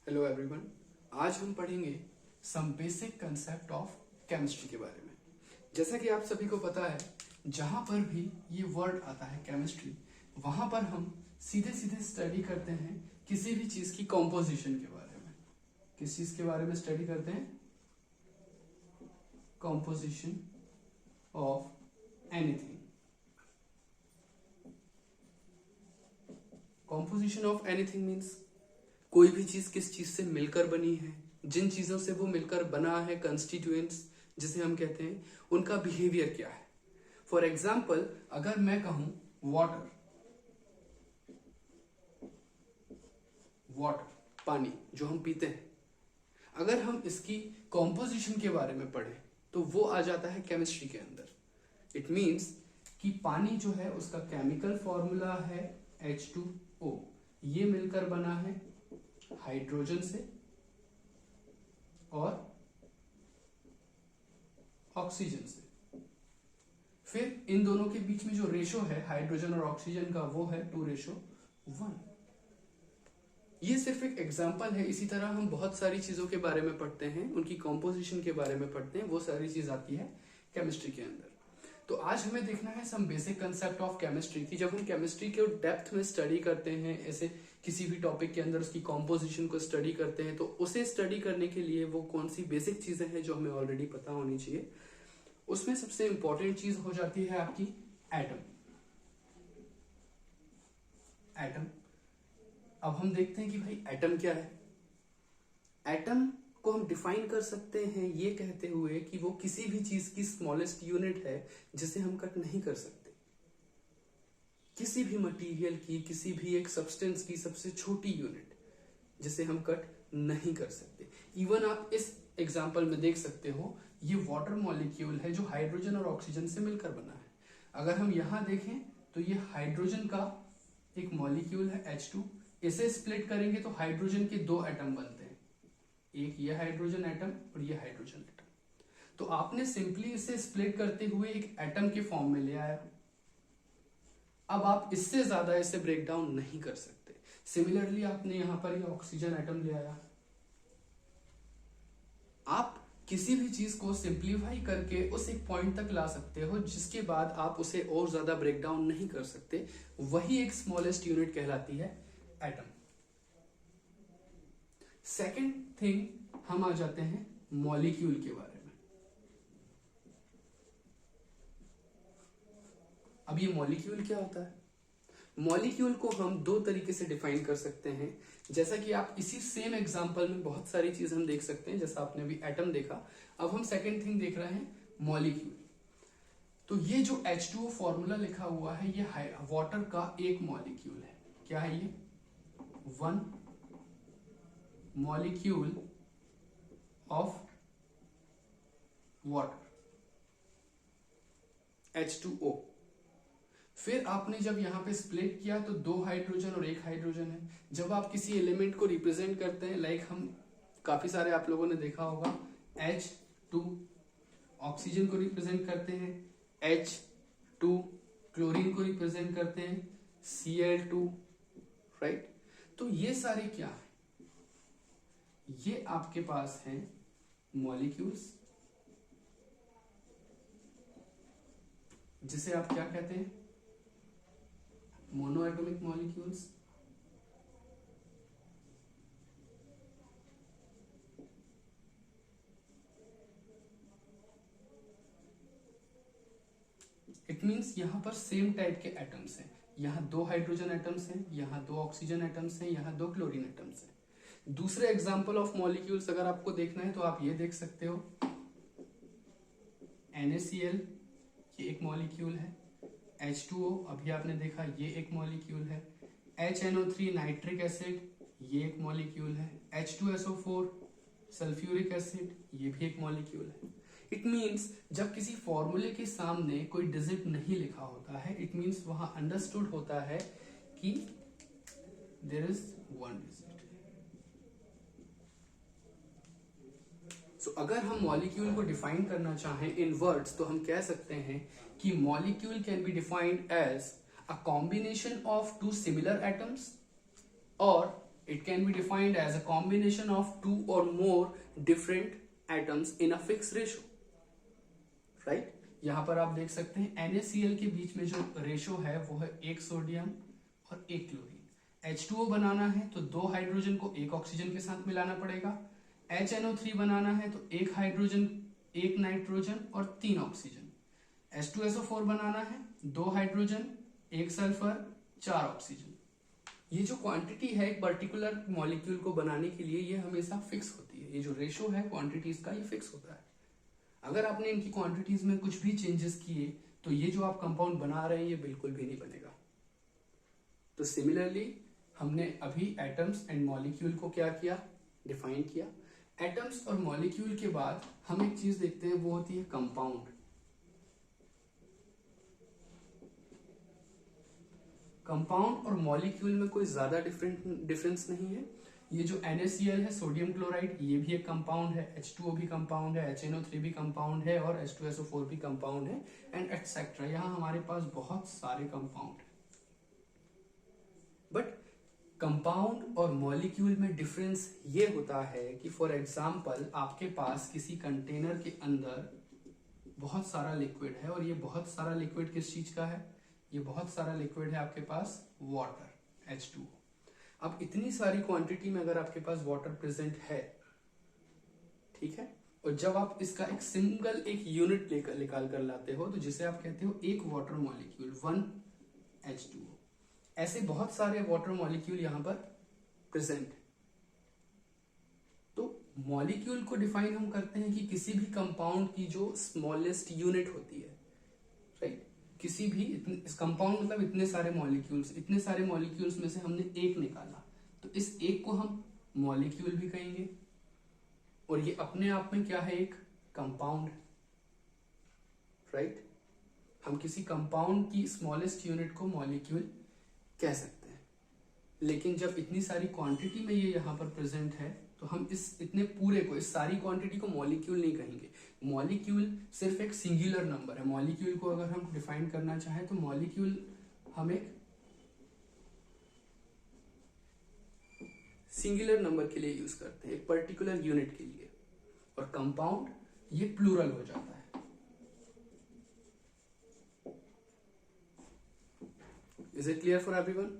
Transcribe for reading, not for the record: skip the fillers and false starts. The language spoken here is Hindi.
Hello everyone. आज हम पढ़ेंगे some basic concept of chemistry के बारे में। जैसा कि आप सभी को पता है, जहां पर भी ये वर्ड आता है केमिस्ट्री, वहां पर हम सीधे सीधे स्टडी करते हैं किसी भी चीज की कॉम्पोजिशन के बारे में। किस चीज के बारे में स्टडी करते हैं? Composition of anything. Composition of anything means कोई भी चीज किस चीज से मिलकर बनी है, जिन चीजों से वो मिलकर बना है, कंस्टिट्यूएंट्स जिसे हम कहते हैं, उनका बिहेवियर क्या है। फॉर एग्जाम्पल, अगर मैं कहूं वाटर, पानी जो हम पीते हैं, अगर हम इसकी कॉम्पोजिशन के बारे में पढ़ें तो वो आ जाता है केमिस्ट्री के अंदर। इट मीन्स कि पानी जो है उसका केमिकल फॉर्मूला है H2O। ये मिलकर बना है हाइड्रोजन से और ऑक्सीजन से। फिर इन दोनों के बीच में जो रेशो है हाइड्रोजन और ऑक्सीजन का, वो है 2:1। ये सिर्फ एक एग्जांपल है। इसी तरह हम बहुत सारी चीजों के बारे में पढ़ते हैं, उनकी कॉम्पोजिशन के बारे में पढ़ते हैं, वो सारी चीज आती है केमिस्ट्री के अंदर। तो आज हमें देखना है some basic concept of chemistry की। जब हम केमिस्ट्री के डेप्थ में स्टडी करते हैं, ऐसे किसी भी टॉपिक के अंदर उसकी कॉम्पोजिशन को स्टडी करते हैं, तो उसे स्टडी करने के लिए वो कौन सी बेसिक चीजें हैं जो हमें ऑलरेडी पता होनी चाहिए। उसमें सबसे इंपॉर्टेंट चीज हो जाती है आपकी एटम। एटम, अब हम देखते हैं कि भाई एटम क्या है। एटम को हम डिफाइन कर सकते हैं ये कहते हुए कि वो किसी भी चीज की स्मॉलेस्ट यूनिट है जिसे हम कट नहीं कर सकते। किसी भी मटेरियल की, किसी भी एक सब्सटेंस की सबसे छोटी यूनिट जिसे हम कट नहीं कर सकते। इवन आप इस एग्जांपल में देख सकते हो, ये वाटर मॉलिक्यूल है जो हाइड्रोजन और ऑक्सीजन से मिलकर बना है। अगर हम यहां देखें तो ये हाइड्रोजन का एक मॉलिक्यूल है H2। इसे स्प्लिट करेंगे तो हाइड्रोजन के 2 एटम बनते हैं, एक ये हाइड्रोजन एटम और ये हाइड्रोजन एटम। तो आपने सिंपली इसे स्प्लिट करते हुए एक एटम के फॉर्म में ले आया। अब आप इससे ज्यादा इसे ब्रेक डाउन नहीं कर सकते। सिमिलरली आपने यहां पर ये ऑक्सीजन एटम ले आया। आप किसी भी चीज को सिंप्लीफाई करके उस एक पॉइंट तक ला सकते हो जिसके बाद आप उसे और ज्यादा ब्रेक डाउन नहीं कर सकते। वही एक स्मॉलेस्ट यूनिट कहलाती है एटम। सेकेंड थिंग, हम आ जाते हैं मॉलिक्यूल के बारे में। अब ये मॉलिक्यूल क्या होता है? मॉलिक्यूल को हम 2 तरीके से डिफाइन कर सकते हैं। जैसा कि आप इसी सेम एग्जांपल में बहुत सारी चीज हम देख सकते हैं, जैसा आपने अभी एटम देखा। अब हम सेकेंड थिंग देख रहे हैं, मॉलिक्यूल। तो ये जो H2O फॉर्मूला लिखा हुआ है, ये वाटर का एक मॉलिक्यूल है। क्या है ये? 1 मॉलिक्यूल ऑफ वाटर, H2O। फिर आपने जब यहां पे स्प्लिट किया तो 2 हाइड्रोजन और 1 हाइड्रोजन है। जब आप किसी एलिमेंट को रिप्रेजेंट करते हैं, लाइक हम काफी सारे आप लोगों ने देखा होगा, H2 ऑक्सीजन को रिप्रेजेंट करते हैं, H2 क्लोरीन को रिप्रेजेंट करते हैं, Cl2, राइट। तो ये सारे क्या है? ये आपके पास हैं मॉलिक्यूल्स, जिसे आप क्या कहते हैं? Monoatomic molecules. इट मींस यहां पर सेम टाइप के एटम्स हैं। यहां 2 हाइड्रोजन एटम्स हैं, यहां 2 ऑक्सीजन एटम्स हैं, यहां 2 क्लोरीन एटम्स हैं। दूसरे एग्जांपल ऑफ मॉलिक्यूल्स अगर आपको देखना है तो आप ये देख सकते हो, NaCl, ये एक मॉलिक्यूल है। H2O अभी आपने देखा, ये एक मॉलिक्यूल है। HNO3 नाइट्रिक एसिड, ये एक मॉलिक्यूल है। H2SO4 सल्फ्यूरिक एसिड, ये भी एक मॉलिक्यूल है। इट मींस जब किसी फॉर्मूले के सामने कोई डिजिट नहीं लिखा होता है, इट मींस वहां अंडरस्टूड होता है कि देयर इज 1 डिजिट। सो अगर हम मॉलिक्यूल को डिफाइन करना चाहें इन वर्ड्स, तो हम कह सकते हैं कि molecule can be defined as a combination of 2 similar atoms और It can be defined as a combination of two or more different atoms in a fixed ratio. Right? यहां पर आप देख सकते हैं NaCl के बीच में जो रेशो है वो है 1 सोडियम और 1 क्लोरीन। H2O बनाना है तो 2 हाइड्रोजन को 1 ऑक्सीजन के साथ मिलाना पड़ेगा। HNO3 बनाना है तो 1 हाइड्रोजन 1 नाइट्रोजन और 3 ऑक्सीजन। H2SO4 बनाना है 2 हाइड्रोजन 1 सल्फर 4 ऑक्सीजन। ये जो क्वांटिटी है एक पर्टिकुलर मॉलिक्यूल को बनाने के लिए ये हमेशा फिक्स होती है। ये जो रेशो है क्वांटिटीज का ये फिक्स होता है। अगर आपने इनकी क्वांटिटीज में कुछ भी चेंजेस किए तो ये जो आप कंपाउंड बना रहे हैं ये बिल्कुल भी नहीं बनेगा। तो सिमिलरली हमने अभी एटम्स एंड मॉलिक्यूल को क्या किया, डिफाइन किया। एटम्स और मॉलिक्यूल के बाद हम एक चीज देखते हैं, वो होती है कंपाउंड। कंपाउंड और मॉलिक्यूल में कोई ज्यादा डिफरेंस नहीं है। ये जो NaCl है सोडियम क्लोराइड ये भी एक कंपाउंड है, H2O भी कंपाउंड है, HNO3 भी कंपाउंड है और H2SO4 भी कंपाउंड है एंड एटसेट्रा। यहां हमारे पास बहुत सारे कंपाउंड है। बट कंपाउंड और मॉलिक्यूल में डिफरेंस ये होता है कि फॉर एग्जांपल आपके पास किसी कंटेनर के अंदर बहुत सारा लिक्विड है और ये बहुत सारा लिक्विड किस चीज का है, ये बहुत सारा लिक्विड है आपके पास वाटर H2O। अब इतनी सारी क्वांटिटी में अगर आपके पास वाटर प्रेजेंट है, ठीक है, और जब आप इसका एक सिंगल एक यूनिट लेकर निकाल कर लाते हो तो जिसे आप कहते हो एक वाटर मॉलिक्यूल 1 H2O। ऐसे बहुत सारे वाटर मॉलिक्यूल यहां पर प्रेजेंट। तो मॉलिक्यूल को डिफाइन हम करते हैं कि किसी भी कंपाउंड की जो स्मॉलेस्ट यूनिट होती है, राइट। किसी भी इस कंपाउंड मतलब इतने सारे मॉलिक्यूल्स में से हमने एक निकाला तो इस एक को हम मॉलिक्यूल भी कहेंगे और ये अपने आप में क्या है, एक कंपाउंड, राइट। हम किसी कंपाउंड की स्मॉलेस्ट यूनिट को मॉलिक्यूल कह सकते हैं। लेकिन जब इतनी सारी क्वांटिटी में ये यहाँ पर प्रेजेंट है तो हम इस इतने पूरे को, इस सारी क्वांटिटी को मॉलिक्यूल नहीं कहेंगे। मॉलिक्यूल सिर्फ एक सिंगुलर नंबर है। मॉलिक्यूल को अगर हम डिफाइन करना चाहें तो मॉलिक्यूल हम एक सिंगुलर नंबर के लिए यूज करते हैं, एक पर्टिकुलर यूनिट के लिए। और कंपाउंड ये प्लूरल हो जाता है। Is it clear for everyone?